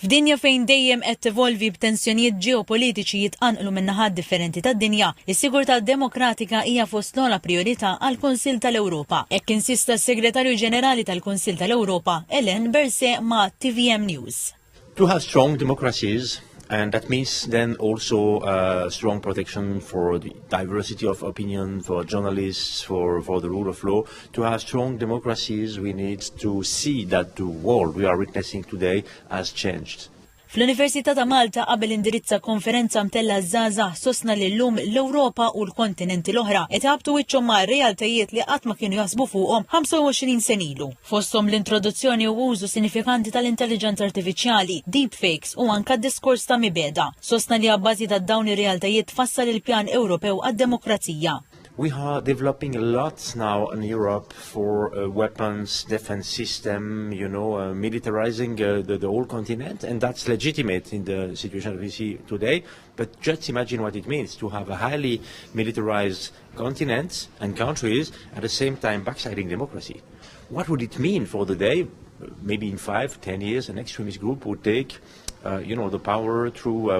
F'dinja fejn dejjem qed tevolvi b'tensjonijiet ġeopolitiċi jitqanqlu minn naħat differenti tad-dinja, is-sigurtà demokratika hija fost l-ogħla priorità għall-Kunsill tal-Ewropa. Hekk insista s-Segretarju Ġenerali tal-Kunsill tal-Ewropa, Ellen Berse ma' TVM News. To have strong democracies, and that means then also strong protection for the diversity of opinion, for journalists, for the rule of law. To have strong democracies, we need to see that the world we are witnessing today has changed. Fl-Università ta' Malta qabel indirizza konferenza mtella żgħażagħ sostna li llum l-Ewropa u l-kontinenti l-oħra qed iħabtu wiċċhom ma' realtajiet li qatt ma kienu jaħsbu fuqhom 25 sen ilu. Fosthom l-introduzzjoni u użu sinifikanti tal-intelligenza artifiċjali, deepfakes u anke d-diskors ta' mibeda. Sostna li abbażi ta' dawn ir-realtajiet fassal il-pjan Ewropew għad-demokrazija. We are developing a lot now in Europe for weapons, defense system, militarizing the whole continent, and that's legitimate in the situation we see today. But just imagine what it means to have a highly militarized continent and countries at the same time backsliding democracy. What would it mean for the day? Maybe in 5-10 years, an extremist group would take the power through,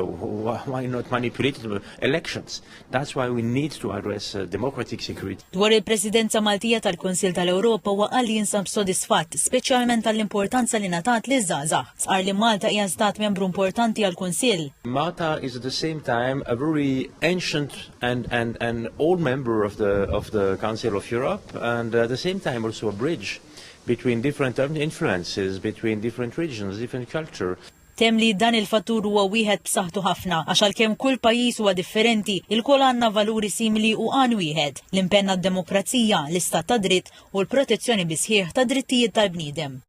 why not manipulated elections. That's why we need to address democratic security. Dwar il-Presidenza Maltija tal-Kunsill tal-Ewropa waqal li jinsab sodisfatt, speċjalment tal-importanza li ngħatat liż-żgħażagħ. Sqar li Malta hija stat membru importanti għall-Kunsill. Malta is at the same time a very ancient and old member of the Council of Europe, and at the same time also a bridge between different influences, between different regions, different culture. Tem li dan il-fattur huwa wieħed b'saħħtu ħafna għax għalkemm kull pajjiż huwa differenti, il-kol għandna valuri simili u għan wieħed, l-impenn għad-demokrazija, l-istat ta' dritt u l-protezzjoni bisħieħ ta' drittijiet tal-bniedem.